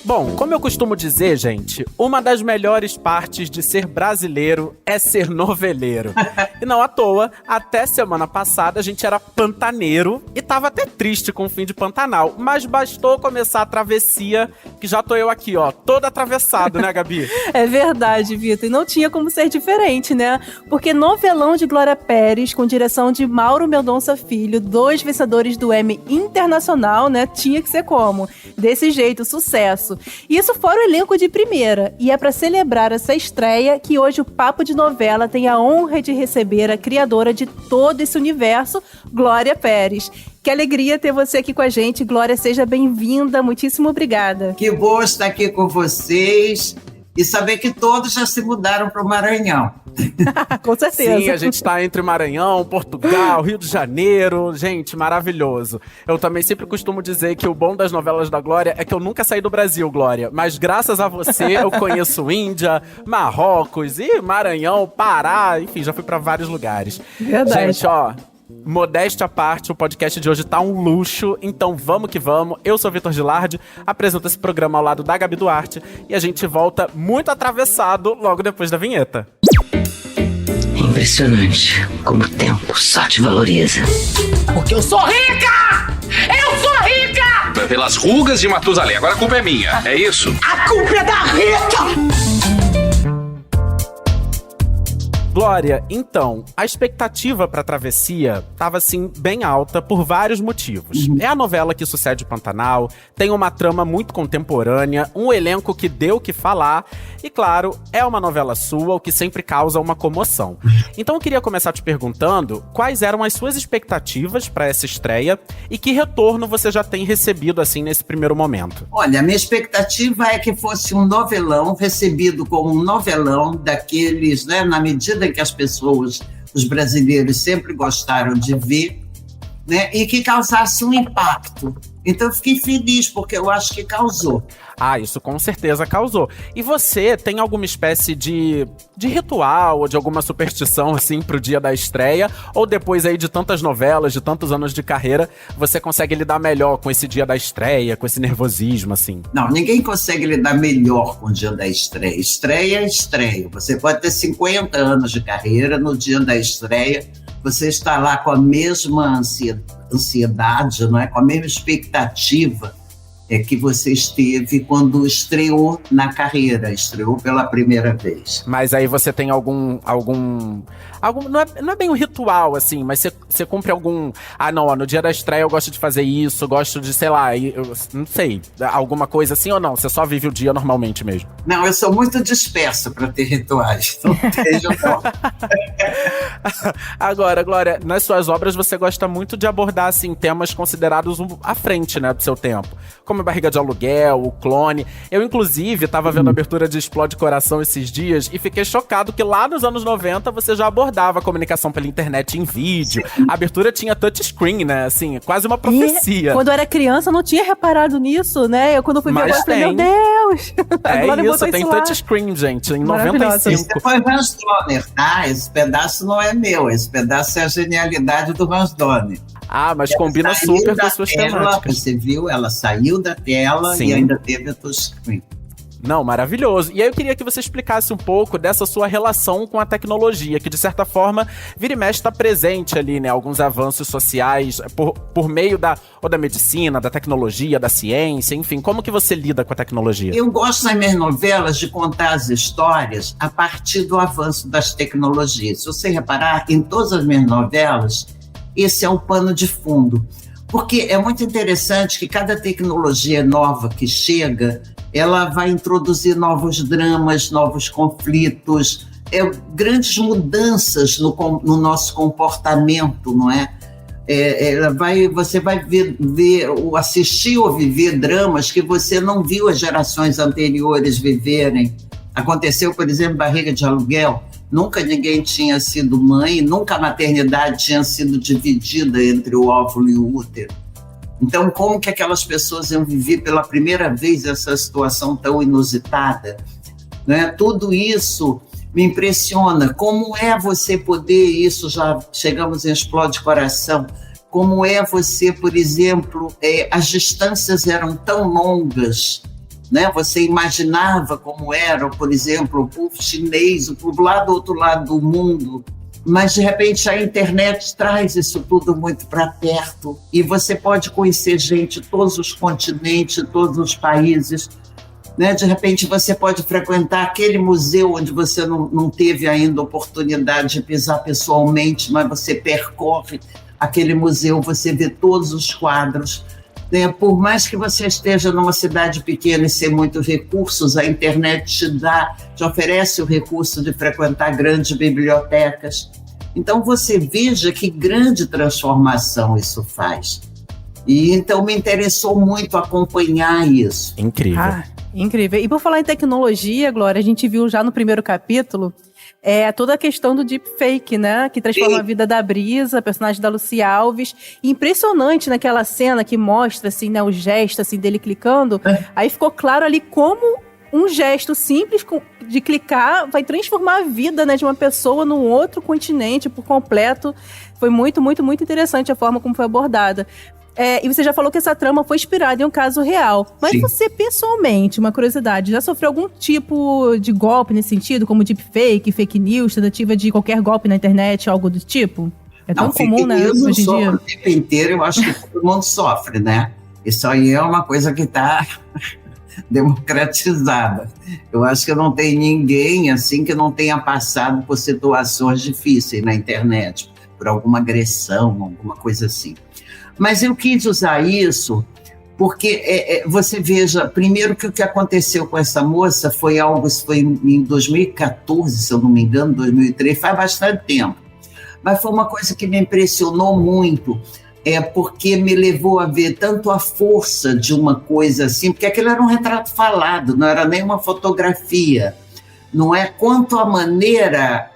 Bom, como eu costumo dizer, gente, uma das melhores partes de ser brasileiro é ser noveleiro. E não à toa, até semana passada a gente era pantaneiro e tava até triste com o fim de Pantanal. Mas bastou começar a travessia, que já tô eu aqui, ó, todo atravessado, né, Gabi? É verdade, Vitor. E não tinha como ser diferente, né? Porque novelão de Glória Pérez, com direção de Mauro Mendonça Filho, 2 vencedores do Emmy Internacional, né? Tinha que ser como? Desse jeito, sucesso. Isso fora o elenco de primeira. E é para celebrar essa estreia que hoje o Papo de Novela tem a honra de receber a criadora de todo esse universo, Glória Pérez. Que alegria ter você aqui com a gente. Glória, seja bem-vinda. Muitíssimo obrigada. Que bom estar aqui com vocês e saber que todos já se mudaram para o Maranhão. Com certeza. Sim, a gente está entre Maranhão, Portugal, Rio de Janeiro. Gente, maravilhoso. Eu também sempre costumo dizer que o bom das novelas da Glória é que eu nunca saí do Brasil, Glória. Mas graças a você eu conheço Índia, Marrocos e Maranhão, Pará. Enfim, já fui para vários lugares. Verdade. Gente, ó... Modéstia à parte, o podcast de hoje tá um luxo, então vamos que vamos. Eu sou Vitor Gilardi, apresento esse programa ao lado da Gabi Duarte e a gente volta muito atravessado logo depois da vinheta. É impressionante como o tempo só te valoriza. Porque eu sou rica! Eu sou rica! Pelas rugas de Matusalém, agora a culpa é minha, é isso? A culpa é da Rita! Glória, então, a expectativa pra Travessia tava, assim, bem alta por vários motivos. É a novela que sucede Pantanal, tem uma trama muito contemporânea, um elenco que deu o que falar e, claro, é uma novela sua, o que sempre causa uma comoção. Então eu queria começar te perguntando quais eram as suas expectativas pra essa estreia e que retorno você já tem recebido, assim, nesse primeiro momento. Olha, a minha expectativa é que fosse um novelão, recebido como um novelão daqueles, né, na medida que as pessoas, os brasileiros sempre gostaram de ver, né, e que causasse um impacto. Então eu fiquei feliz, porque eu acho que causou. Ah, isso com certeza causou. E você tem alguma espécie de ritual ou de alguma superstição, assim, pro dia da estreia? Ou depois aí de tantas novelas, de tantos anos de carreira, você consegue lidar melhor com esse dia da estreia, com esse nervosismo, assim? Não, ninguém consegue lidar melhor com o dia da estreia. Estreia é estreia. Você pode ter 50 anos de carreira, no dia da estreia você está lá com a mesma ansiedade, não é? Com a mesma expectativa que você esteve quando estreou na carreira, estreou pela primeira vez. Mas aí você tem algum não é bem um ritual, assim, mas você cumpre algum... Ah, não, ó, no dia da estreia eu gosto de fazer isso, gosto de, sei lá, eu não sei, alguma coisa assim ou não? Você só vive o dia normalmente mesmo? Não, eu sou muito dispersa para ter rituais, não tenho não. Agora, Glória, nas suas obras você gosta muito de abordar, assim, temas considerados à frente, né, do seu tempo. Como a Barriga de Aluguel, o Clone. Eu, inclusive, tava vendo a abertura de Explode Coração esses dias e fiquei chocado que lá nos anos 90 você já abordava a comunicação pela internet em vídeo. A abertura tinha touchscreen, né, assim, quase uma profecia. E, quando eu era criança, eu não tinha reparado nisso, né? Eu, quando fui ver, eu falei, meu Deus! É isso, tem touchscreen, gente, em 95. Isso foi Hans Donner, tá? Esse pedaço não é meu, esse pedaço é a genialidade do Hans Donner. Ah, mas combina super com as suas temáticas. Você viu? Ela saiu da tela. Sim. E ainda teve a touchscreen. Não, maravilhoso. E aí eu queria que você explicasse um pouco dessa sua relação com a tecnologia, que de certa forma, vira e mexe está presente ali, né? Alguns avanços sociais por meio da medicina, da tecnologia, da ciência, enfim. Como que você lida com a tecnologia? Eu gosto nas minhas novelas de contar as histórias a partir do avanço das tecnologias. Se você reparar, em todas as minhas novelas, esse é o pano de fundo. Porque é muito interessante que cada tecnologia nova que chega, ela vai introduzir novos dramas, novos conflitos, grandes mudanças no nosso comportamento, não é? Você vai assistir ou viver dramas que você não viu as gerações anteriores viverem. Aconteceu, por exemplo, Barriga de Aluguel. Nunca ninguém tinha sido mãe, nunca a maternidade tinha sido dividida entre o óvulo e o útero. Então, como que aquelas pessoas iam viver pela primeira vez essa situação tão inusitada? Né? Tudo isso me impressiona. Como é você poder, isso já chegamos em Explode Coração, como é você, por exemplo, as distâncias eram tão longas né? Você imaginava como era, por exemplo, o povo chinês, o povo lá do outro lado do mundo, mas de repente a internet traz isso tudo muito para perto e você pode conhecer gente de todos os continentes, todos os países, né? De repente você pode frequentar aquele museu onde você não teve ainda oportunidade de pisar pessoalmente, mas você percorre aquele museu, você vê todos os quadros, né? Por mais que você esteja numa cidade pequena e sem muitos recursos, a internet te oferece o recurso de frequentar grandes bibliotecas. Então você veja que grande transformação isso faz. E então me interessou muito acompanhar isso. Incrível. Incrível. E por falar em tecnologia, Glória, a gente viu já no primeiro capítulo toda a questão do deepfake, né? Que transforma a vida da Brisa, a personagem da Lucy Alves. Impressionante naquela cena que mostra, assim, né, o gesto assim, dele clicando. Aí ficou claro ali como um gesto simples de clicar vai transformar a vida, né, de uma pessoa num outro continente por completo. Foi muito, muito, muito interessante a forma como foi abordada. E você já falou que essa trama foi inspirada em um caso real. Mas Sim. Você, pessoalmente, uma curiosidade, já sofreu algum tipo de golpe nesse sentido? Como deepfake, fake news, tentativa de qualquer golpe na internet, algo do tipo? É tão comum, né, hoje em dia? O tempo inteiro, eu acho que todo mundo sofre, né? Isso aí é uma coisa que está democratizada. Eu acho que não tem ninguém, assim, que não tenha passado por situações difíceis na internet, por alguma agressão, alguma coisa assim. Mas eu quis usar isso porque você veja, primeiro que o que aconteceu com essa moça foi em 2014, se eu não me engano, 2003, faz bastante tempo. Mas foi uma coisa que me impressionou muito, porque me levou a ver tanto a força de uma coisa assim, porque aquilo era um retrato falado, não era nem uma fotografia, não é? Quanto a maneira...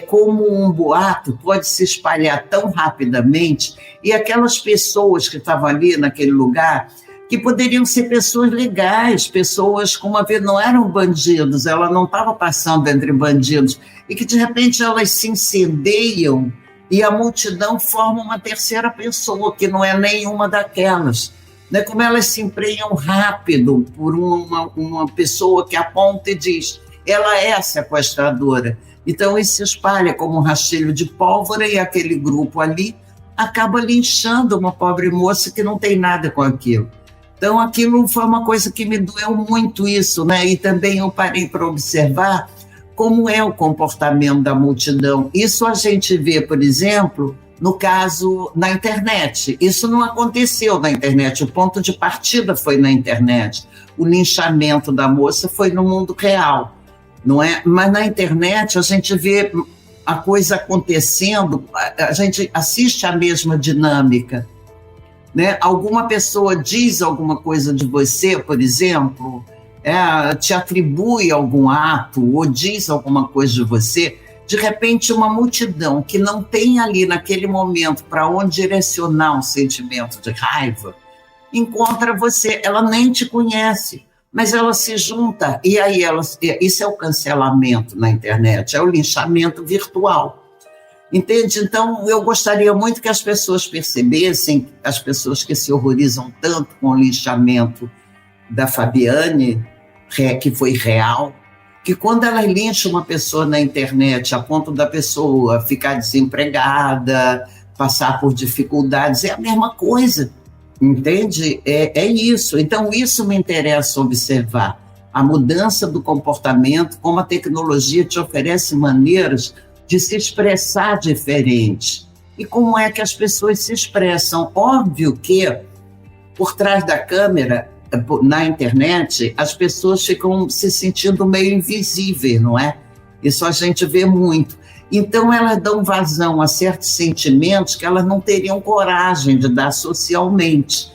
como um boato pode se espalhar tão rapidamente e aquelas pessoas que estavam ali naquele lugar, que poderiam ser pessoas legais, pessoas como a vida, não eram bandidos, ela não estava passando entre bandidos, e que de repente elas se incendeiam e a multidão forma uma terceira pessoa, que não é nenhuma daquelas. Né? Como elas se emprenham rápido por uma pessoa que aponta e diz, ela é a sequestradora. Então, isso se espalha como um rastilho de pólvora e aquele grupo ali acaba linchando uma pobre moça que não tem nada com aquilo. Então, aquilo foi uma coisa que me doeu muito isso, né? E também eu parei para observar como é o comportamento da multidão. Isso a gente vê, por exemplo, no caso na internet. Isso não aconteceu na internet, o ponto de partida foi na internet. O linchamento da moça foi no mundo real. Não é? Mas na internet a gente vê a coisa acontecendo, a gente assiste a mesma dinâmica, né? Alguma pessoa diz alguma coisa de você, por exemplo, te atribui algum ato ou diz alguma coisa de você, de repente uma multidão que não tem ali naquele momento para onde direcionar um sentimento de raiva, encontra você, ela nem te conhece, mas ela se junta, e aí isso é o cancelamento na internet, é o linchamento virtual, entende? Então, eu gostaria muito que as pessoas percebessem, as pessoas que se horrorizam tanto com o linchamento da Fabiane, que foi real, que quando ela lincha uma pessoa na internet, a ponto da pessoa ficar desempregada, passar por dificuldades, é a mesma coisa. Entende? É isso. Então, isso me interessa observar. A mudança do comportamento, como a tecnologia te oferece maneiras de se expressar diferente. E como é que as pessoas se expressam. Óbvio que, por trás da câmera, na internet, as pessoas ficam se sentindo meio invisíveis, não é? Isso a gente vê muito. Então, elas dão vazão a certos sentimentos que elas não teriam coragem de dar socialmente,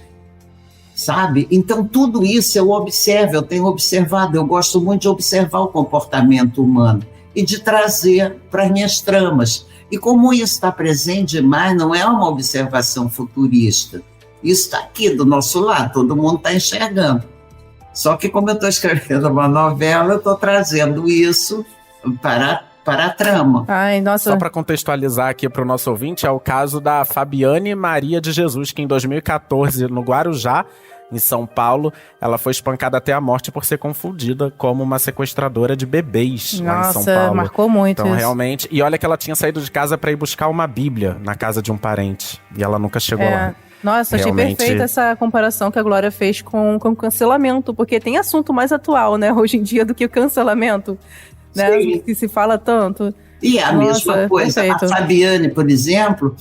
sabe? Então, tudo isso eu observo, eu tenho observado, eu gosto muito de observar o comportamento humano e de trazer para as minhas tramas. E como isso está presente demais, não é uma observação futurista, isso está aqui do nosso lado, todo mundo está enxergando. Só que como eu estou escrevendo uma novela, eu estou trazendo isso para a trama. Ai, nossa. Só para contextualizar aqui para o nosso ouvinte, é o caso da Fabiane Maria de Jesus, que em 2014, no Guarujá, em São Paulo, ela foi espancada até a morte por ser confundida como uma sequestradora de bebês lá em São Paulo. Nossa, marcou muito Então, isso. realmente... E olha que ela tinha saído de casa pra ir buscar uma bíblia na casa de um parente. E ela nunca chegou lá. Nossa, achei Realmente. perfeita essa comparação que a Glória fez com o cancelamento, porque tem assunto mais atual, né, hoje em dia, do que o cancelamento, né, Sim. que se fala tanto. E a mesma coisa, perfeito. a Fabiane, por exemplo,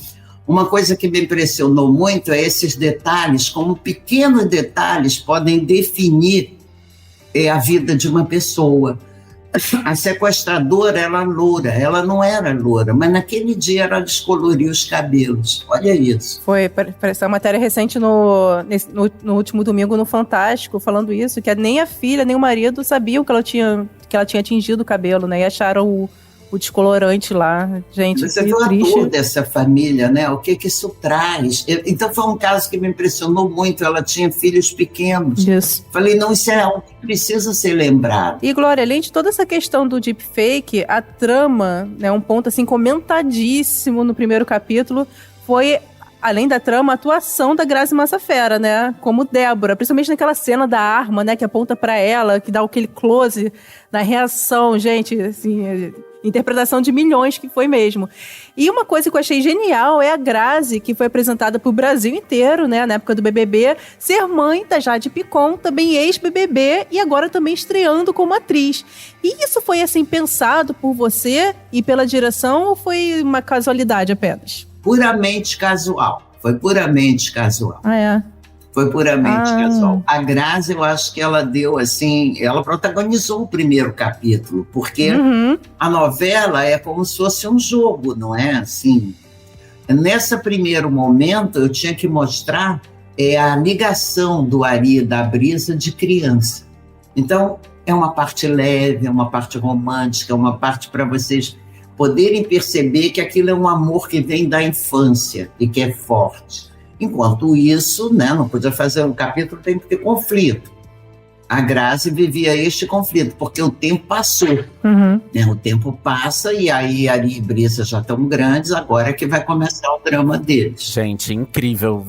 uma coisa que me impressionou muito é esses detalhes, como pequenos detalhes podem definir a vida de uma pessoa. A sequestradora era loura, ela não era loura, mas naquele dia ela descoloriu os cabelos. Olha isso. Apareceu uma matéria recente no último domingo no Fantástico, falando isso, que nem a filha, nem o marido sabiam que ela tinha tingido o cabelo, né? E acharam o descolorante lá. Gente, Você que viu triste. toda essa família, né? O que isso traz? Então foi um caso que me impressionou muito. Ela tinha filhos pequenos. Isso. Falei, não, isso é algo que precisa ser lembrado. E, Glória, além de toda essa questão do deepfake, a trama, né, um ponto assim comentadíssimo no primeiro capítulo, foi, além da trama, a atuação da Grazi Massafera, né, como Débora, principalmente naquela cena da arma, né, que aponta pra ela, que dá aquele close na reação, gente, assim, interpretação de milhões que foi mesmo. E uma coisa que eu achei genial é a Grazi, que foi apresentada pro Brasil inteiro, né, na época do BBB, ser mãe da Jade Picon, também ex-BBB, e agora também estreando como atriz. E isso foi, assim, pensado por você e pela direção, ou foi uma casualidade apenas? Puramente casual. Foi puramente casual. Ah, é? Foi puramente casual. A Grazi, eu acho que ela deu, assim, ela protagonizou o primeiro capítulo, porque a novela é como se fosse um jogo, não é? Assim, nesse primeiro momento, eu tinha que mostrar a ligação do Ari e da Brisa de criança. Então, é uma parte leve, é uma parte romântica, é uma parte para vocês poderem perceber que aquilo é um amor que vem da infância e que é forte. Enquanto isso, né, não podia fazer um capítulo, tem que ter conflito. A Grazi vivia este conflito, porque o tempo passou. Né, o tempo passa e aí Ari e Brisa já estão grandes, agora é que vai começar o drama deles. Gente, incrível.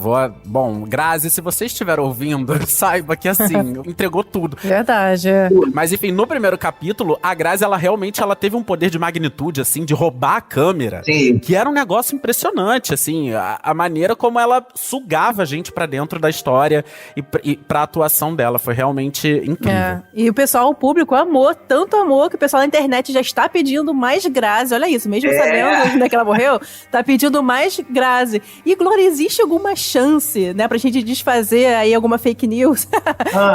Bom, Grazi, se você estiver ouvindo, saiba que, assim, entregou tudo. Verdade. Mas, enfim, no primeiro capítulo, a Grazi, ela realmente teve um poder de magnitude, assim, de roubar a câmera. Sim. Que era um negócio impressionante, assim, a maneira como ela sugava a gente pra dentro da história e pra atuação dela. Foi realmente incrível. E o pessoal, o público amou, tanto amor que o pessoal na internet já está pedindo mais Grazi. Olha isso, mesmo sabendo né, que ela morreu, tá pedindo mais Grazi. E, Glória, existe alguma chance, né, pra gente desfazer aí alguma fake news?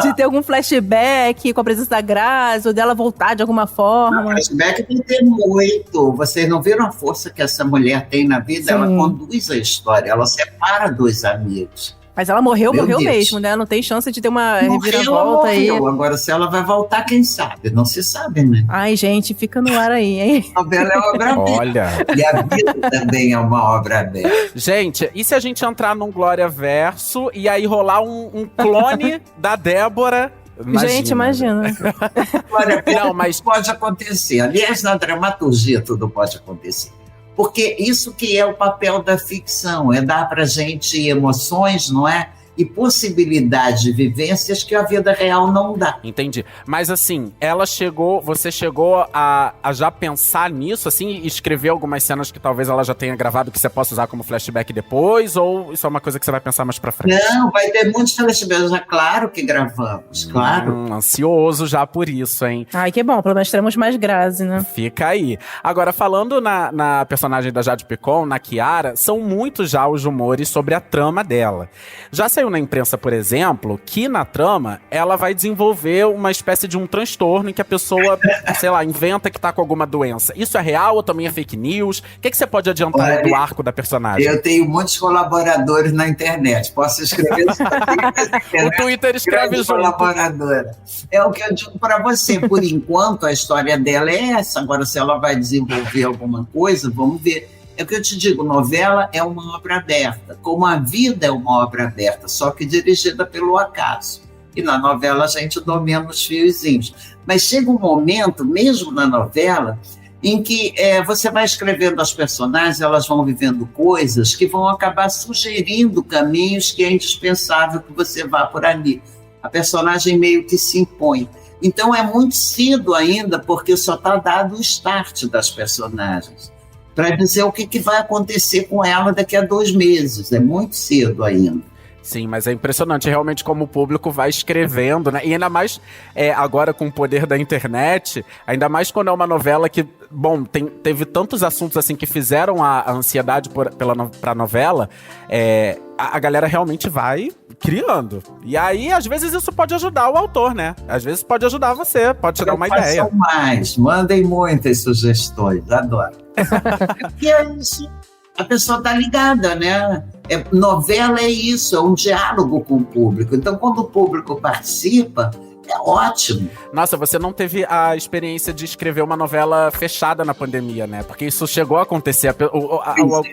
De ter algum flashback com a presença da Grazi, ou dela voltar de alguma forma? Flashback tem que ter muito. Vocês não viram a força que essa mulher tem na vida? Sim. Ela conduz a história, ela separa dois amigos. Mas ela morreu Meu Deus. mesmo, né? Não tem chance de ter uma Morreu, reviravolta aí. Agora, se ela vai voltar, quem sabe? Não se sabe, né? Ai, gente, fica no ar aí, hein? A novela é obra aberta. Olha. E a vida também é uma obra aberta. Gente, e se a gente entrar num Glória Verso e aí rolar um clone da Débora? Gente, imagina. Olha, Não, mas- pode acontecer. Aliás, na dramaturgia tudo pode acontecer. Porque isso que é o papel da ficção, é dar pra gente emoções, não é? E possibilidades de vivências que a vida real não dá. Entendi. Mas assim, você chegou a já pensar nisso, assim, e escrever algumas cenas que talvez ela já tenha gravado que você possa usar como flashback depois, ou isso é uma coisa que você vai pensar mais pra frente? Não, vai ter muitos flashbacks, já claro que gravamos, claro. Ansioso já por isso, hein? Ai, que bom, pelo menos teremos mais Grazi, né? Fica aí. Agora, falando na personagem da Jade Picon, na Kiara, são muitos já os rumores sobre a trama dela. Já saiu na imprensa, por exemplo, que na trama ela vai desenvolver uma espécie de um transtorno em que a pessoa, sei lá, inventa que tá com alguma doença. Isso é real ou também é fake news? O que você pode adiantar Olha, do arco da personagem? Eu tenho muitos colaboradores na internet. Posso escrever isso também? O Twitter escreve Grande junto. colaboradora. É o que eu digo para você. Por enquanto, a história dela é essa. Agora, se ela vai desenvolver alguma coisa, vamos ver. É o que eu te digo, novela é uma obra aberta, como a vida é uma obra aberta, só que dirigida pelo acaso. E na novela a gente domina os fiozinhos. Mas chega um momento, mesmo na novela, em que você vai escrevendo as personagens, elas vão vivendo coisas que vão acabar sugerindo caminhos que é indispensável que você vá por ali. A personagem meio que se impõe. Então é muito cedo ainda, porque só está dado o start das personagens, para dizer o que vai acontecer com ela daqui a 2 meses. É muito cedo ainda. Sim, mas é impressionante realmente como o público vai escrevendo, né? E ainda mais agora com o poder da internet, ainda mais quando é uma novela que, bom, teve tantos assuntos assim que fizeram a ansiedade pra novela, a galera realmente vai criando. E aí, às vezes, isso pode ajudar o autor, né? Às vezes pode ajudar você, pode te dar uma ideia. Façam mais, mandem muitas sugestões, adoro. E é isso. A pessoa está ligada, né? Novela é isso, é um diálogo com o público. Então, quando o público participa, é ótimo. Nossa, você não teve a experiência de escrever uma novela fechada na pandemia, né? Porque isso chegou a acontecer.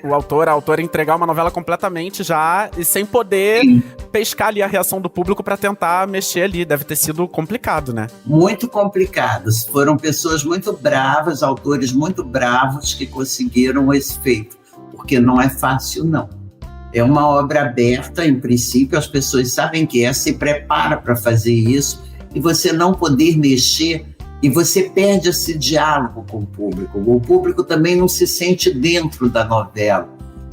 O autor, a autora entregar uma novela completamente já e sem poder pescar ali a reação do público para tentar mexer ali. Deve ter sido complicado, né? Muito complicado. Foram pessoas muito bravas, autores muito bravos que conseguiram esse feito. Porque não é fácil, não. É uma obra aberta, em princípio, as pessoas sabem que se prepara para fazer isso, e você não poder mexer, e você perde esse diálogo com o público. O público também não se sente dentro da novela,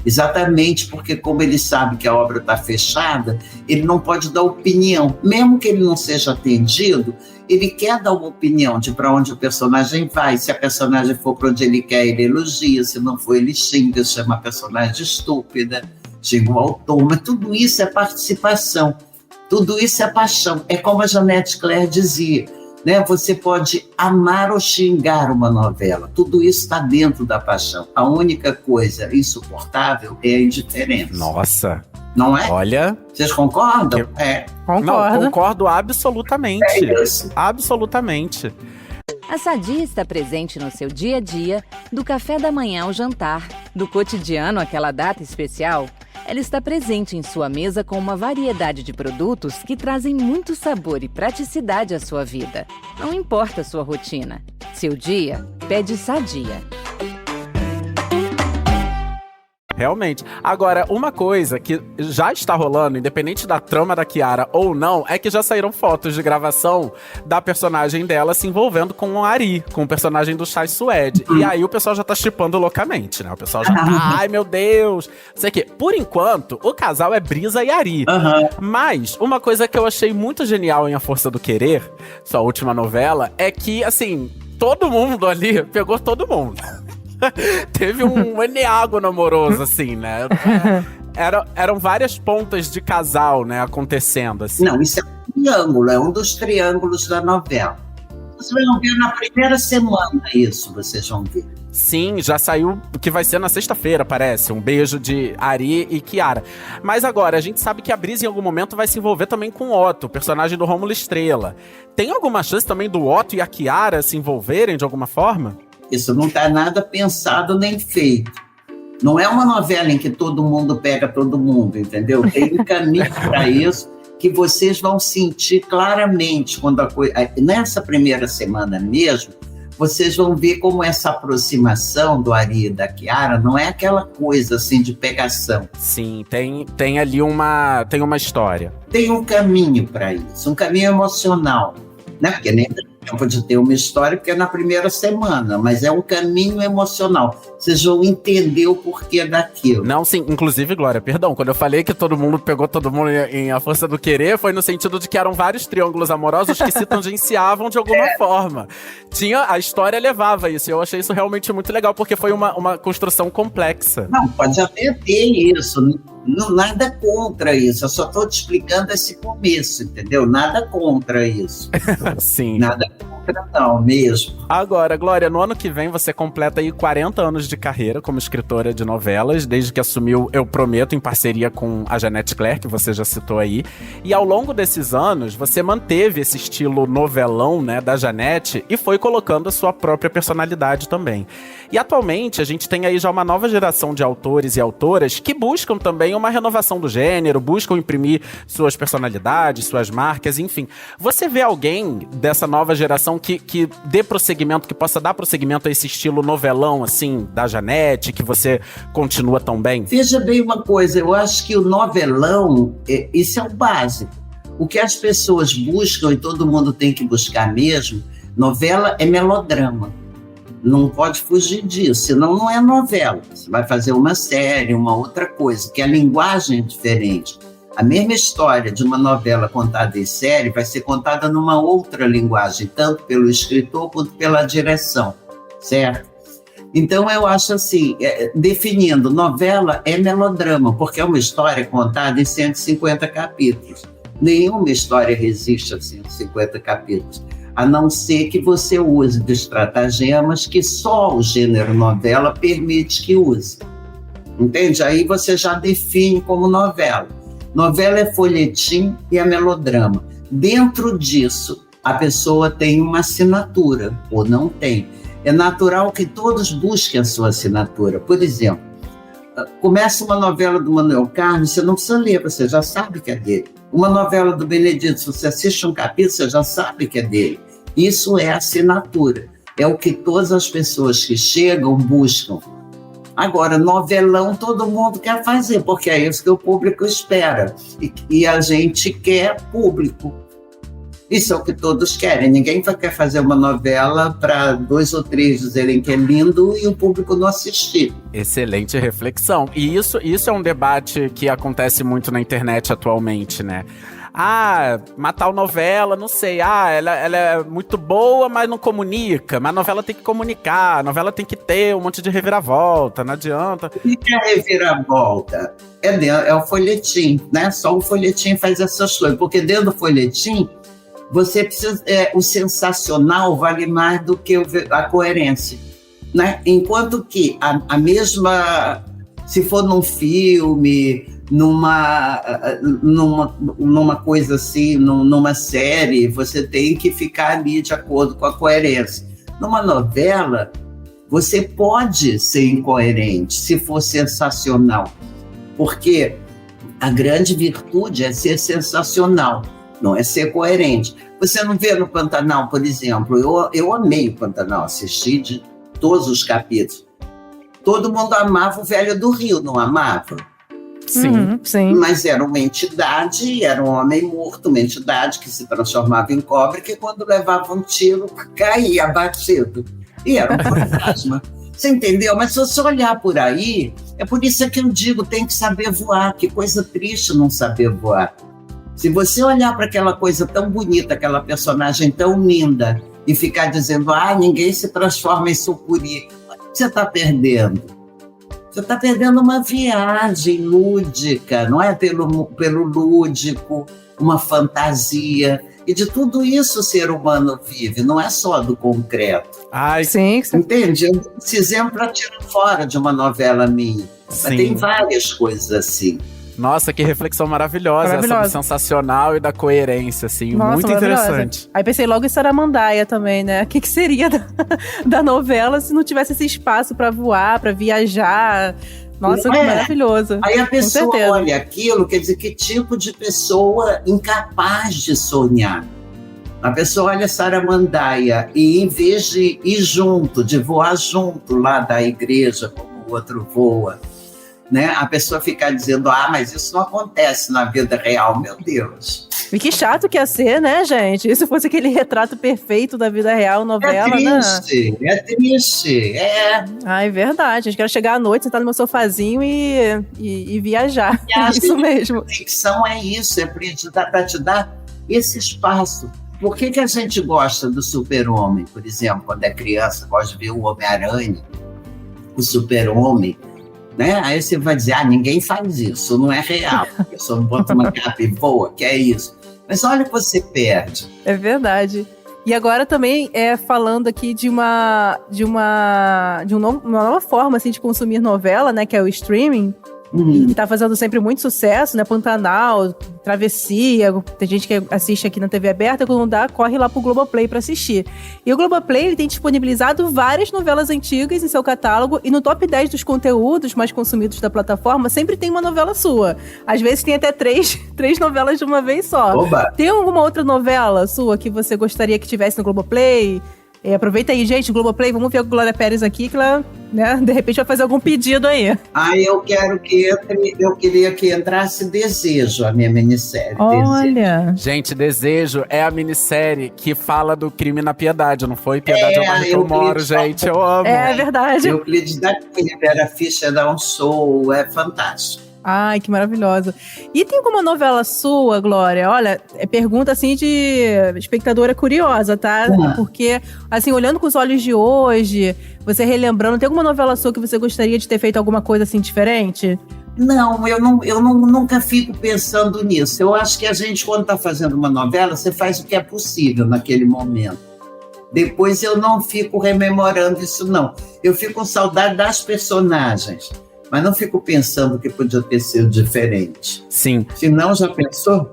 exatamente porque, como ele sabe que a obra está fechada, ele não pode dar opinião. Mesmo que ele não seja atendido, ele quer dar uma opinião de para onde o personagem vai. Se a personagem for para onde ele quer, ele elogia. Se não for, ele xinga, chama a personagem estúpida, xinga o autor. Mas tudo isso é participação, tudo isso é paixão. É como a Janete Claire dizia, né? Você pode amar ou xingar uma novela. Tudo isso está dentro da paixão. A única coisa insuportável é a indiferença. Nossa! Não é? Olha... Vocês concordam? Concordo. Não, concordo absolutamente. É isso. Absolutamente. A Sadia está presente no seu dia a dia, do café da manhã ao jantar, do cotidiano àquela data especial. Ela está presente em sua mesa com uma variedade de produtos que trazem muito sabor e praticidade à sua vida. Não importa a sua rotina. Seu dia, pede Sadia. Realmente. Agora, uma coisa que já está rolando, independente da trama da Kiara ou não, é que já saíram fotos de gravação da personagem dela se envolvendo com o Ari, com o personagem do Chai Suede. E aí o pessoal já tá shippando loucamente, né? O pessoal já ai meu Deus, não sei o quê. Por enquanto, o casal é Brisa e Ari. Mas, uma coisa que eu achei muito genial em A Força do Querer, sua última novela, é que, assim, todo mundo ali pegou todo mundo. Teve um eneágono amoroso, assim, né? Eram várias pontas de casal, né, acontecendo, assim. Não, isso é um triângulo, é um dos triângulos da novela. Vocês vão ver na primeira semana isso, vocês vão ver. Sim, já saiu, que vai ser na sexta-feira, parece. Um beijo de Ari e Kiara. Mas agora, a gente sabe que a Brisa em algum momento vai se envolver também com o Otto, personagem do Rômulo Estrela. Tem alguma chance também do Otto e a Kiara se envolverem de alguma forma? Isso não está nada pensado nem feito. Não é uma novela em que todo mundo pega todo mundo, entendeu? Tem um caminho para isso que vocês vão sentir claramente quando a coisa... Nessa primeira semana mesmo, vocês vão ver como essa aproximação do Ari e da Kiara não é aquela coisa assim de pegação. Sim, tem ali uma história. Tem um caminho para isso, um caminho emocional, né? Porque nem tempo de ter uma história, porque é na primeira semana, mas é um caminho emocional. Vocês vão entender o porquê daquilo. Não, sim, inclusive, Glória, perdão, quando eu falei que todo mundo pegou todo mundo em A Força do Querer, foi no sentido de que eram vários triângulos amorosos que se tangenciavam de alguma forma. A história levava isso, e eu achei isso realmente muito legal, porque foi uma construção complexa. Não, pode até ter isso, não, nada contra isso, eu só estou te explicando esse começo, entendeu? Nada contra isso. Sim. Nada contra não, mesmo. Agora, Glória, no ano que vem você completa aí 40 anos de carreira como escritora de novelas, desde que assumiu Eu Prometo, em parceria com a Janete Claire, que você já citou aí. E ao longo desses anos, você manteve esse estilo novelão, né, da Janete e foi colocando a sua própria personalidade também. E atualmente, a gente tem aí já uma nova geração de autores e autoras que buscam também uma renovação do gênero, buscam imprimir suas personalidades, suas marcas, enfim. Você vê alguém dessa nova geração ficção que dê prosseguimento, que possa dar prosseguimento a esse estilo novelão, assim, da Janete, que você continua tão bem? Veja bem uma coisa, eu acho que o novelão, isso é o básico. O que as pessoas buscam, e todo mundo tem que buscar mesmo, novela é melodrama. Não pode fugir disso, senão não é novela. Você vai fazer uma série, uma outra coisa, que a linguagem é diferente. A mesma história de uma novela contada em série vai ser contada numa outra linguagem, tanto pelo escritor quanto pela direção, certo? Então, eu acho assim, definindo, novela é melodrama, porque é uma história contada em 150 capítulos. Nenhuma história resiste a 150 capítulos, a não ser que você use de estratagemas que só o gênero novela permite que use. Entende? Aí você já define como novela. Novela é folhetim e é melodrama. Dentro disso, a pessoa tem uma assinatura, ou não tem. É natural que todos busquem a sua assinatura. Por exemplo, começa uma novela do Manuel Carlos, você não precisa ler, você já sabe que é dele. Uma novela do Benedito, se você assiste um capítulo, você já sabe que é dele. Isso é assinatura. É o que todas as pessoas que chegam buscam. Agora, novelão todo mundo quer fazer, porque é isso que o público espera. E a gente quer público. Isso é o que todos querem. Ninguém quer fazer uma novela para 2 ou 3 dizerem que é lindo e o público não assistir. Excelente reflexão. E isso é um debate que acontece muito na internet atualmente, né? Matar a novela, não sei. Ela é muito boa, mas não comunica. Mas a novela tem que comunicar. A novela tem que ter um monte de reviravolta. Não adianta. O que é reviravolta? É o folhetim, né? Só o folhetim faz essas coisas. Porque dentro do folhetim, você precisa... o sensacional vale mais do que a coerência, né? Enquanto que a mesma... Se for num filme... Numa coisa assim, numa série, você tem que ficar ali de acordo com a coerência. Numa novela, você pode ser incoerente se for sensacional, porque a grande virtude é ser sensacional, não é ser coerente. Você não vê no Pantanal, por exemplo, eu amei o Pantanal, assisti de todos os capítulos. Todo mundo amava o Velho do Rio, não amava? Sim. Sim. Mas era uma entidade, era um homem morto, uma entidade que se transformava em cobra, que quando levava um tiro, caía abatido. E era um fantasma. Você entendeu? Mas se você olhar por aí, é por isso que eu digo, tem que saber voar. Que coisa triste não saber voar. Se você olhar para aquela coisa tão bonita, aquela personagem tão linda, e ficar dizendo, ninguém se transforma em sucuri, você está perdendo. Você está perdendo uma viagem lúdica, não é? Pelo lúdico, uma fantasia. E de tudo isso o ser humano vive, não é só do concreto. Sim. Entende? Esse exemplo eu tiro fora de uma novela minha. Mas tem várias coisas assim. Nossa, que reflexão maravilhosa. Essa do sensacional e da coerência, assim. Nossa, muito interessante. Aí pensei logo em Saramandaia também, né? O que seria da novela se não tivesse esse espaço pra voar, pra viajar? Nossa, que maravilhoso. Aí a pessoa olha aquilo, quer dizer, que tipo de pessoa incapaz de sonhar? A pessoa olha Saramandaia e, em vez de ir junto, de voar junto lá da igreja, como o outro voa, né? A pessoa ficar dizendo, mas isso não acontece na vida real, meu Deus. E que chato que ia ser, né, gente? Se fosse aquele retrato perfeito da vida real, novela, É triste. É verdade. A gente quer chegar à noite, sentar no meu sofazinho e viajar. Isso mesmo. A ficção é isso, é para te dar esse espaço. Por que a gente gosta do Super-Homem, por exemplo, quando é criança, gosta de ver o Homem-Aranha, o Super-Homem, né? Aí você vai dizer, ninguém faz isso, não é real. A pessoa bota uma capa e voa, que é isso. Mas olha o que você perde. É verdade. E agora também falando aqui de uma nova forma assim, de consumir novela, né? Que é o streaming. E que tá fazendo sempre muito sucesso, né? Pantanal, Travessia, tem gente que assiste aqui na TV aberta, quando não dá, corre lá pro Globoplay pra assistir. E o Globoplay, ele tem disponibilizado várias novelas antigas em seu catálogo, e no top 10 dos conteúdos mais consumidos da plataforma, sempre tem uma novela sua. Às vezes tem até três novelas de uma vez só. Oba. Tem alguma outra novela sua que você gostaria que tivesse no Globoplay? Aproveita aí, gente, Globoplay, vamos ver a Glória Pérez aqui, que ela, né, de repente vai fazer algum pedido aí. Eu queria que entrasse Desejo, a minha minissérie. Olha. Desejo. Gente, Desejo é a minissérie que fala do crime na Piedade, não foi? Piedade é o bairro que eu moro, gente, eu amo. É verdade. Euclides da Cunha, Vera Fischer dá um show, é fantástico. Ai, que maravilhosa. E tem alguma novela sua, Glória? Olha, é pergunta assim de espectadora curiosa, tá? Porque, assim, olhando com os olhos de hoje, você relembrando, tem alguma novela sua que você gostaria de ter feito alguma coisa assim diferente? Não, eu nunca fico pensando nisso. Eu acho que a gente, quando está fazendo uma novela, você faz o que é possível naquele momento. Depois eu não fico rememorando isso, não. Eu fico com saudade das personagens. Mas não fico pensando que podia ter sido diferente. Sim. Se não, já pensou?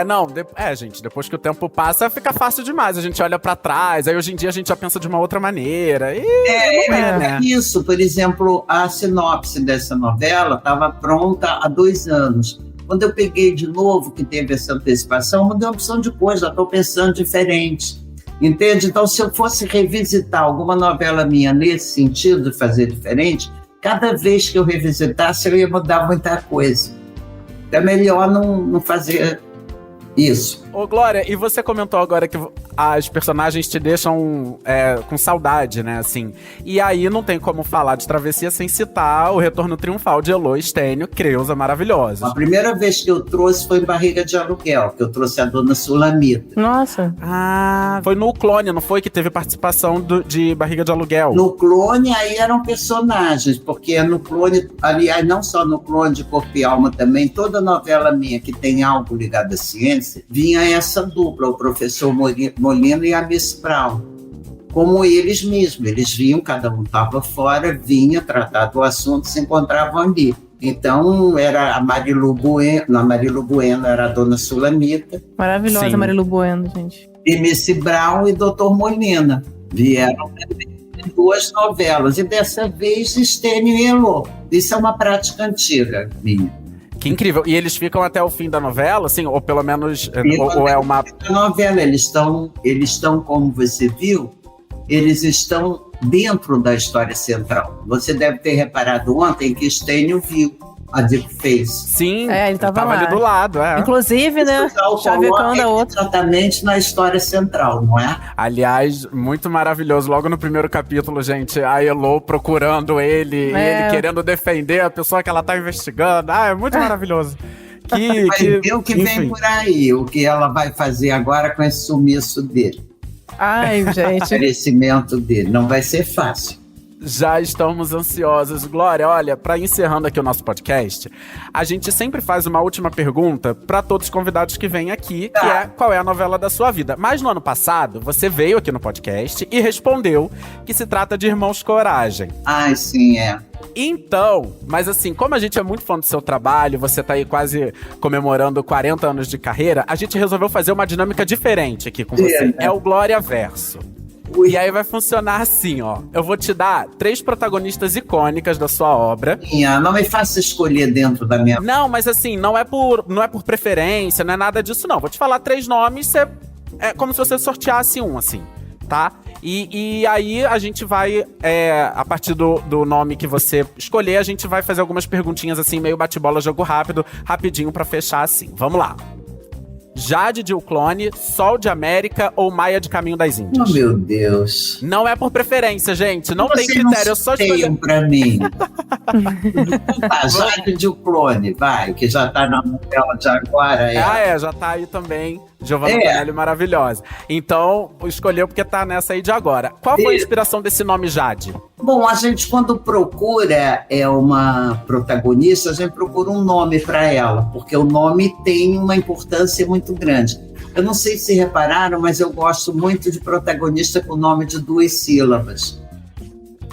Não. Gente, depois que o tempo passa, fica fácil demais. A gente olha pra trás, aí hoje em dia a gente já pensa de uma outra maneira. Né? Isso. Por exemplo, a sinopse dessa novela estava pronta há 2 anos. Quando eu peguei de novo, que teve essa antecipação, mudei uma opção de coisa, já estou pensando diferente. Entende? Então, se eu fosse revisitar alguma novela minha nesse sentido, de fazer diferente, cada vez que eu revisitasse, eu ia mudar muita coisa. É melhor não fazer isso. Ô, Glória, e você comentou agora que as personagens te deixam com saudade, né, assim. E aí não tem como falar de Travessia sem citar o retorno triunfal de Elô Stênio, Creusa maravilhosa. A primeira vez que eu trouxe foi em Barriga de Aluguel, que eu trouxe a Dona Sulamita. Nossa. Foi no Clone, não foi? Que teve participação de Barriga de Aluguel. No Clone, aí eram personagens, porque no Clone, aliás, não só no Clone de Corpo e Alma também, toda novela minha que tem algo ligado à ciência, vinha essa dupla, o professor Molina e a Miss Brown. Como eles mesmos, eles vinham, cada um estava fora, vinha tratar do assunto, se encontravam ali. Então, era a Marilu Bueno era a Dona Sulamita. Maravilhosa, Sim. Marilu Bueno, gente. E Miss Brown e Dr. Molina vieram também em 2 novelas. E dessa vez, Stênio e Elô. Isso é uma prática antiga minha. Que incrível. E eles ficam até o fim da novela, assim? Ou pelo menos... ou é uma... A novela, eles estão, como você viu, eles estão dentro da história central. Você deve ter reparado ontem que Stênio viu a Deep Face. Sim, ele tava lá. ali do lado, Inclusive, né, chavecando a outra. Exatamente na história central, não é? Aliás, muito maravilhoso. Logo no primeiro capítulo, gente, a Elô procurando ele, e ele querendo defender a pessoa que ela tá investigando. É muito maravilhoso. Vai ver o que vem por aí, o que ela vai fazer agora com esse sumiço dele. Ai, gente. Aparecimento dele. Não vai ser fácil. Já estamos ansiosos. Glória, olha, para encerrando aqui o nosso podcast, a gente sempre faz uma última pergunta para todos os convidados que vêm aqui, que é qual é a novela da sua vida. Mas no ano passado, você veio aqui no podcast e respondeu que se trata de Irmãos Coragem. Ai, sim, é. Então, mas assim, como a gente é muito fã do seu trabalho, você tá aí quase comemorando 40 anos de carreira, a gente resolveu fazer uma dinâmica diferente aqui com você. É o Glória Verso. E aí vai funcionar assim, ó. Eu vou te dar 3 protagonistas icônicas da sua obra. Não me faça escolher dentro da minha... Não, mas assim, não é por preferência, não é nada disso, não. Vou te falar 3 nomes, é como se você sorteasse um, assim, tá? E aí a gente vai, a partir do nome que você escolher, a gente vai fazer algumas perguntinhas assim, meio bate-bola, jogo rápido, rapidinho pra fechar assim. Vamos lá. Jade de O Clone, Sol de América ou Maia de Caminho das Índias? Oh, meu Deus. Não é por preferência, gente. Não tem Vocês critério, eu só escolhi. pra mim. Jade de O Clone, vai, que já tá na novela de agora. Já tá aí também. Giovanna Antonelli, maravilhosa. Então, escolheu porque tá nessa aí de agora. Qual foi a inspiração desse nome, Jade? Bom, a gente quando procura uma protagonista, a gente procura um nome para ela, porque o nome tem uma importância muito grande. Eu não sei se repararam, mas eu gosto muito de protagonista com nome de 2 sílabas.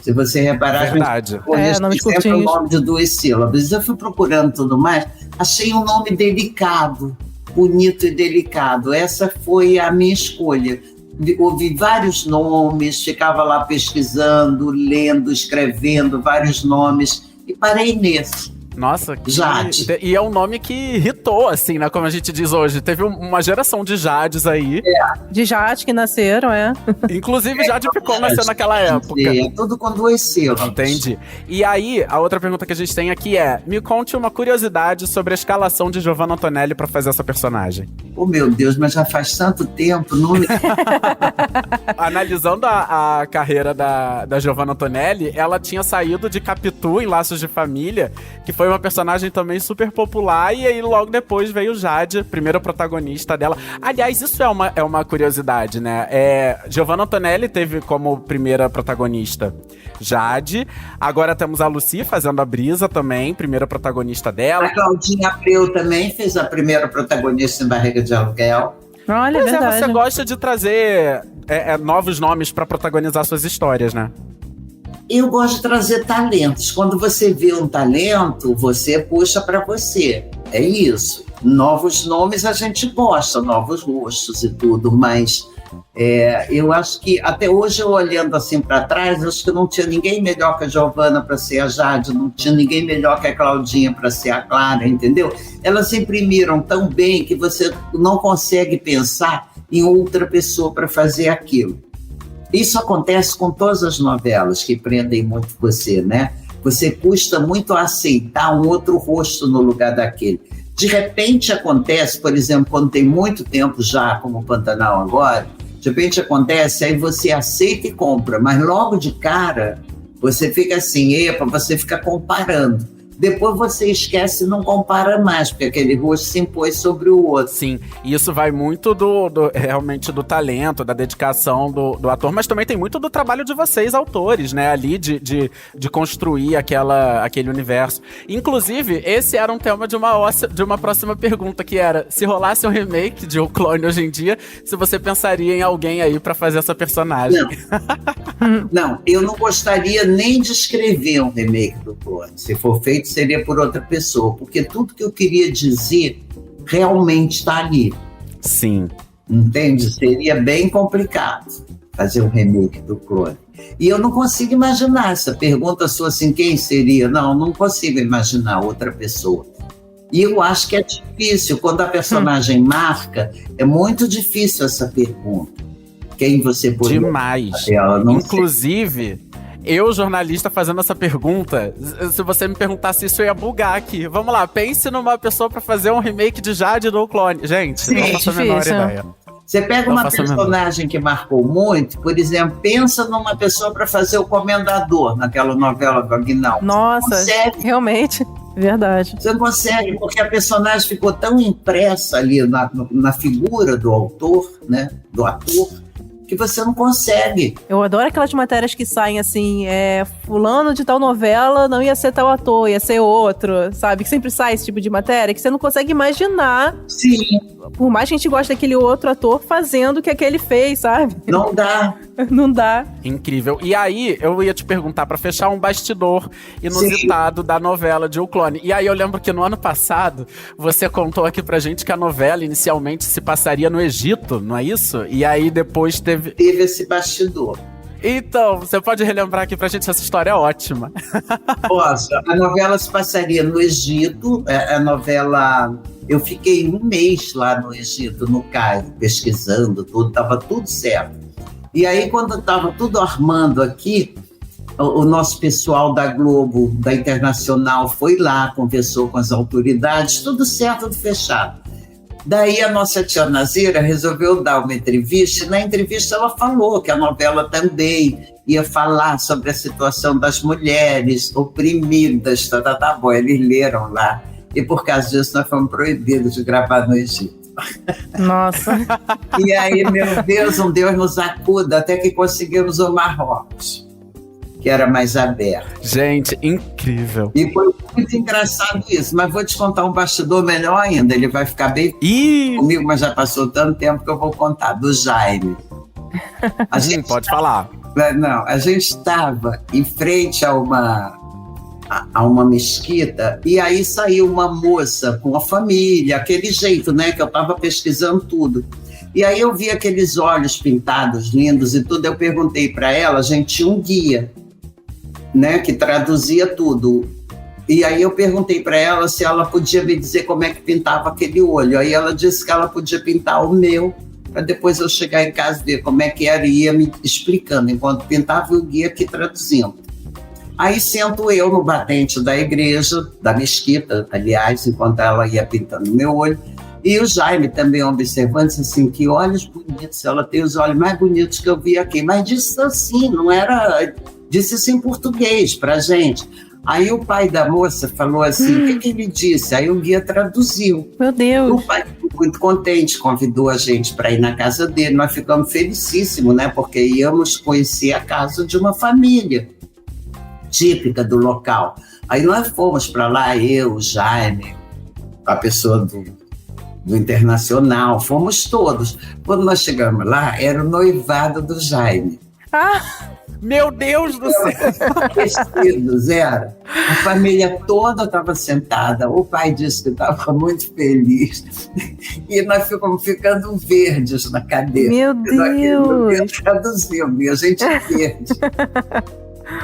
Se você reparar, verdade. A gente conhece sempre o nome de 2 sílabas. Eu fui procurando tudo mais. achei um nome delicado, bonito e delicado. Essa foi a minha escolha. Ouvi vários nomes, ficava lá pesquisando, lendo, escrevendo vários nomes e parei nesse. Nossa, que... Jade. E é um nome que irritou, assim, né? Como a gente diz hoje. Teve uma geração de Jades aí. De Jade que nasceram, Inclusive, Jade Picon nasceu naquela época. É tudo com 2 sílabas. Entendi. E aí, a outra pergunta que a gente tem aqui é: me conte uma curiosidade sobre a escalação de Giovanna Antonelli pra fazer essa personagem. Oh, meu Deus, mas já faz tanto tempo. Não... Analisando a carreira da Giovanna Antonelli, ela tinha saído de Capitu em Laços de Família, que foi uma personagem também super popular, e aí logo depois veio Jade, primeira protagonista dela. Aliás, isso é uma curiosidade, né? Giovanna Antonelli teve como primeira protagonista Jade, agora temos a Lucy fazendo a Brisa também, primeira protagonista dela. A Claudinha Abreu também fez a primeira protagonista em Barriga de Aluguel. Olha, Pois verdade. você gosta de trazer novos nomes pra protagonizar suas histórias, né? Eu gosto de trazer talentos. Quando você vê um talento, você puxa para você. É isso. Novos nomes a gente gosta, novos rostos e tudo, mas eu acho que até hoje, eu olhando assim para trás, acho que não tinha ninguém melhor que a Giovanna para ser a Jade, não tinha ninguém melhor que a Claudinha para ser a Clara, entendeu? Elas se imprimiram tão bem que você não consegue pensar em outra pessoa para fazer aquilo. Isso acontece com todas as novelas que prendem muito você, né? Você custa muito a aceitar um outro rosto no lugar daquele. De repente acontece, por exemplo, quando tem muito tempo já, como o Pantanal agora, de repente acontece, aí você aceita e compra, mas logo de cara você fica assim, você fica comparando. Depois você esquece e não compara mais, porque aquele rosto se impôs sobre o outro. Sim, e isso vai muito realmente do talento, da dedicação do ator, mas também tem muito do trabalho de vocês, autores, né? Ali de construir aquele universo. Inclusive, esse era um tema de uma próxima pergunta, que era: se rolasse um remake de O Clone hoje em dia, se você pensaria em alguém aí pra fazer essa personagem? Não, eu não gostaria nem de escrever um remake do Clone. Se for feito, seria por outra pessoa, porque tudo que eu queria dizer realmente está ali. Sim. Entende? Seria bem complicado fazer um remake do Clone. E eu não consigo imaginar essa pergunta sua assim, quem seria? Não consigo imaginar outra pessoa. E eu acho que é difícil, quando a personagem marca, é muito difícil essa pergunta. Quem você pode... Demais. Inclusive... Eu, jornalista, fazendo essa pergunta, se você me perguntasse isso, eu ia bugar aqui. Vamos lá, pense numa pessoa pra fazer um remake de Jade do Clone. Gente, não faço a menor ideia. Você pega uma personagem que marcou muito, por exemplo, pensa numa pessoa pra fazer o Comendador, naquela novela do Aguinaldo. Nossa, realmente, verdade. Você não consegue, porque a personagem ficou tão impressa ali na figura do autor, né, do ator, que você não consegue. Eu adoro aquelas matérias que saem assim, fulano de tal novela não ia ser tal ator, ia ser outro, sabe? Que sempre sai esse tipo de matéria, que você não consegue imaginar. Sim. Por mais que a gente goste daquele outro ator fazendo o que aquele fez, sabe? Não dá. Não dá. Incrível. E aí, eu ia te perguntar pra fechar um bastidor inusitado da novela de O Clone. E aí, eu lembro que no ano passado, você contou aqui pra gente que a novela inicialmente se passaria no Egito, não é isso? E aí, depois teve esse bastidor. Então, você pode relembrar aqui pra gente, essa história é ótima. Posso. A novela se passaria no Egito, a novela... Eu fiquei um mês lá no Egito, no Cairo, pesquisando tudo, estava tudo certo. E aí, quando estava tudo armando aqui, o nosso pessoal da Globo, da Internacional, foi lá, conversou com as autoridades, tudo certo, tudo fechado. Daí a nossa tia Nazira resolveu dar uma entrevista, e na entrevista ela falou que a novela também ia falar sobre a situação das mulheres oprimidas, tá bom, eles leram lá, e por causa disso nós fomos proibidos de gravar no Egito. Nossa. E aí, meu Deus, um Deus nos acuda, até que conseguimos o Marrocos, que era mais aberto. Gente, incrível. E foi muito engraçado isso, mas vou te contar um bastidor melhor ainda, ele vai ficar bem comigo, mas já passou tanto tempo que eu vou contar, do Jaime. Pode falar. Não, a gente estava em frente a a uma mesquita, e aí saiu uma moça com a família, aquele jeito, né, que eu estava pesquisando tudo. E aí eu vi aqueles olhos pintados, lindos e tudo, eu perguntei para ela, a gente tinha um guia, né, que traduzia tudo. E aí eu perguntei para ela se ela podia me dizer como é que pintava aquele olho. Aí ela disse que ela podia pintar o meu, para depois eu chegar em casa e ver como é que era, e ia me explicando, enquanto pintava o guia aqui traduzindo. Aí sento eu no batente da igreja, da mesquita, aliás, enquanto ela ia pintando o meu olho, e o Jaime também observando, disse assim, que olhos bonitos, ela tem os olhos mais bonitos que eu vi aqui, mas disse assim, não era, disse isso em português pra gente. Aí o pai da moça falou assim, o que ele disse? Aí o guia traduziu. Meu Deus. O pai ficou muito contente, convidou a gente para ir na casa dele, nós ficamos felicíssimos, né, porque íamos conhecer a casa de uma família típica do local. Aí nós fomos para lá, eu, o Jaime, a pessoa do Internacional, fomos todos. Quando nós chegamos lá, era o noivado do Jaime. Meu Deus do céu! Vestidos, era. A família toda estava sentada. O pai disse que estava muito feliz. E nós ficamos ficando verdes na cadeira. Meu Deus! Traduzindo, e a gente verde.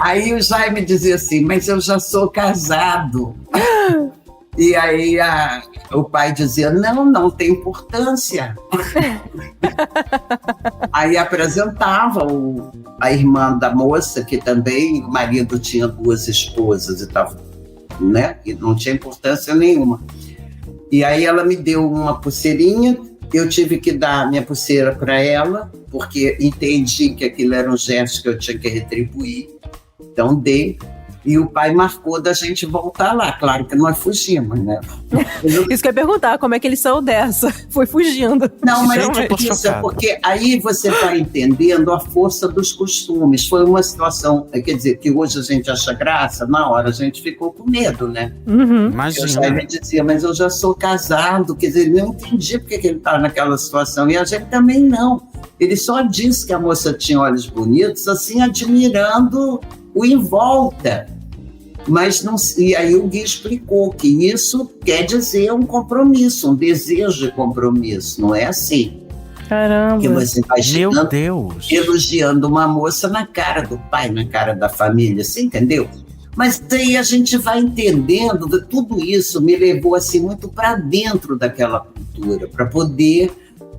Aí o Jaime dizia assim, mas eu já sou casado. E aí o pai dizia, não tem importância. Aí apresentava a irmã da moça, que também o marido tinha 2 esposas e tal, né? E não tinha importância nenhuma. E aí ela me deu uma pulseirinha, eu tive que dar minha pulseira para ela, porque entendi que aquilo era um gesto que eu tinha que retribuir. Então dei. E o pai marcou da gente voltar lá. Claro que nós fugimos, né? Isso que eu ia perguntar, como é que ele saiu dessa? Foi fugindo. Não, mas Isso, porque aí você vai entendendo a força dos costumes. Foi uma situação, quer dizer, que hoje a gente acha graça, na hora a gente ficou com medo, né? Uhum. Imagina. Eu já me dizia, mas eu já sou casado, quer dizer, ele não entendia porque que ele estava naquela situação, e a gente também não. Ele só disse que a moça tinha olhos bonitos, assim, admirando o em volta. Mas não, e aí o guia explicou que isso quer dizer um compromisso, um desejo de compromisso, não é assim. Caramba. Que você vai Meu chegando, Deus! elogiando uma moça na cara do pai, na cara da família, você entendeu? Mas aí a gente vai entendendo, tudo isso me levou assim muito para dentro daquela cultura, para poder,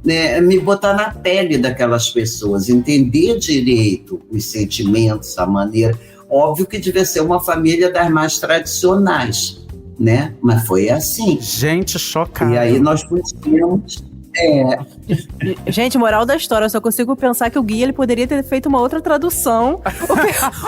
né, me botar na pele daquelas pessoas, entender direito os sentimentos, a maneira. Óbvio que devia ser uma família das mais tradicionais, né? Mas foi assim. Gente, chocada. E aí nós conseguimos... Gente, moral da história, eu só consigo pensar que o guia ele poderia ter feito uma outra tradução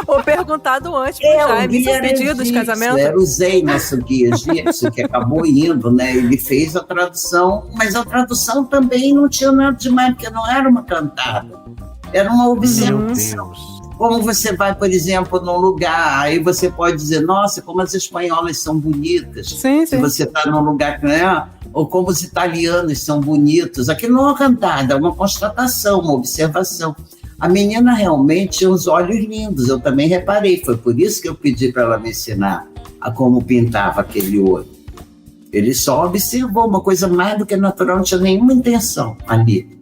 ou perguntado antes pro Jaime, seus pedidos de casamento. Era o Zé, nosso guia egípcio, que acabou indo, né? Ele fez a tradução, mas a tradução também não tinha nada demais, porque não era uma cantada, era uma observação. Meu Deus. Como você vai, por exemplo, num lugar, aí você pode dizer, nossa, como as espanholas são bonitas. Sim, Se você está num lugar que não é, ou como os italianos são bonitos. Aquilo não é uma cantada, é uma constatação, uma observação. A menina realmente tinha uns olhos lindos, eu também reparei. Foi por isso que eu pedi para ela me ensinar a como pintava aquele olho. Ele só observou uma coisa mais do que natural, não tinha nenhuma intenção ali.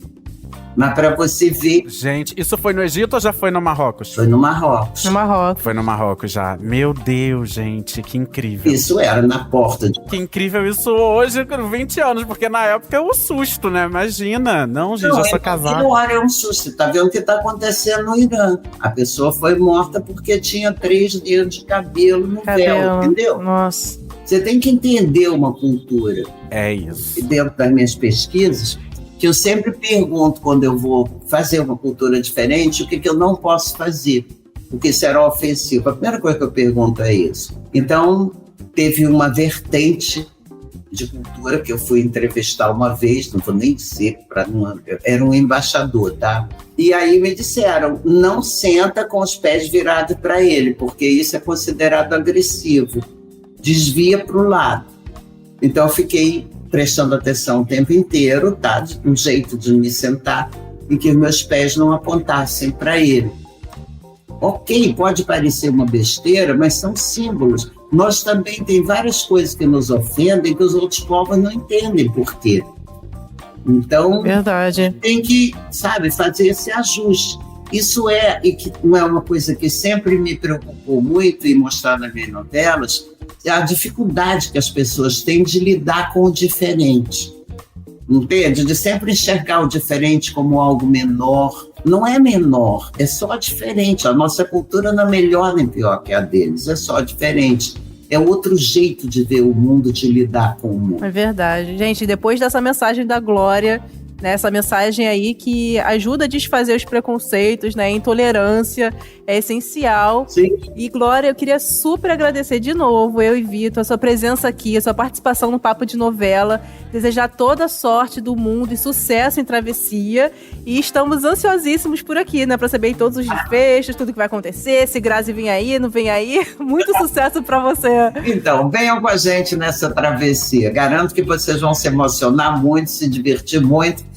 Mas para você ver... Gente, isso foi no Egito ou já foi no Marrocos? Foi no Marrocos. No Marrocos. Foi no Marrocos já. Meu Deus, gente, que incrível. Isso era na porta. Que incrível isso hoje, com 20 anos, porque na época é um susto, né? Imagina. Não, gente, já sou casada. Agora é um susto. Tá vendo o que está acontecendo no Irã? A pessoa foi morta porque tinha 3 dedos de cabelo no véu, entendeu? Nossa. Você tem que entender uma cultura. É isso. E dentro das minhas pesquisas, que eu sempre pergunto quando eu vou fazer uma cultura diferente, o que eu não posso fazer, porque será ofensivo. A primeira coisa que eu pergunto é isso. Então, teve uma vertente de cultura que eu fui entrevistar uma vez, não vou nem dizer, era um embaixador, tá? E aí me disseram, não senta com os pés virados para ele, porque isso é considerado agressivo. Desvia para o lado. Então, eu fiquei prestando atenção o tempo inteiro, tá? Um jeito de me sentar em que meus pés não apontassem para ele. Ok, pode parecer uma besteira, mas são símbolos. nós também tem várias coisas que nos ofendem que os outros povos não entendem por quê. Então, Verdade. tem que, sabe, fazer esse ajuste. Isso e que não é uma coisa que sempre me preocupou muito em mostrar nas minhas novelas, é a dificuldade que as pessoas têm de lidar com o diferente. Entende? De sempre enxergar o diferente como algo menor. Não é menor, é só diferente. A nossa cultura não é melhor nem pior que a deles, é só diferente. É outro jeito de ver o mundo, de lidar com o mundo. É verdade. Gente, depois dessa mensagem da Glória, né, essa mensagem aí que ajuda a desfazer os preconceitos, né, a intolerância, é essencial. Sim. E, Glória, eu queria super agradecer de novo, eu e Vitor, a sua presença aqui, a sua participação no Papo de Novela, desejar toda a sorte do mundo e sucesso em Travessia, e estamos ansiosíssimos por aqui, né, pra saber todos os desfechos, tudo que vai acontecer, se Grazi vem aí, não vem aí. Muito sucesso pra você. Então, venham com a gente nessa travessia. Garanto que vocês vão se emocionar muito, se divertir muito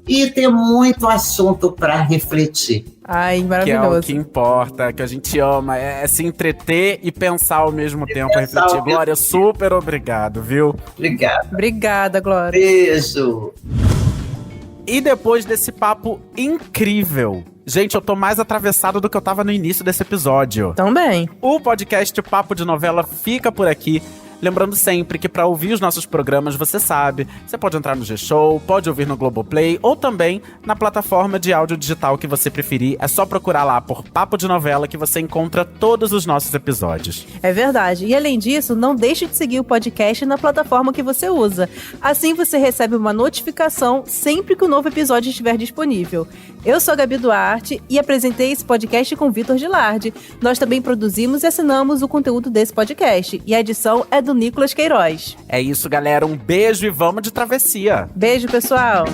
e ter muito assunto para refletir. Ai, Que é maravilhoso. o que importa, que a gente ama, é se entreter e pensar ao mesmo tempo, pensar refletir. ao mesmo Glória, super obrigado, viu? Obrigada. Obrigada, Glória. Beijo. E depois desse papo incrível, gente, eu tô mais atravessado do que eu tava no início desse episódio. Também. O podcast Papo de Novela fica por aqui. Lembrando sempre que para ouvir os nossos programas, você sabe, você pode entrar no G-Show, pode ouvir no Globoplay ou também na plataforma de áudio digital que você preferir. É só procurar lá por Papo de Novela que você encontra todos os nossos episódios. É verdade. E além disso, não deixe de seguir o podcast na plataforma que você usa. Assim você recebe uma notificação sempre que o novo episódio estiver disponível. Eu sou a Gabi Duarte e apresentei esse podcast com Vitor Gilardi. Nós também produzimos e assinamos o conteúdo desse podcast. E a edição é do Nicolas Queiroz. É isso, galera. Um beijo e vamos de travessia. Beijo, pessoal!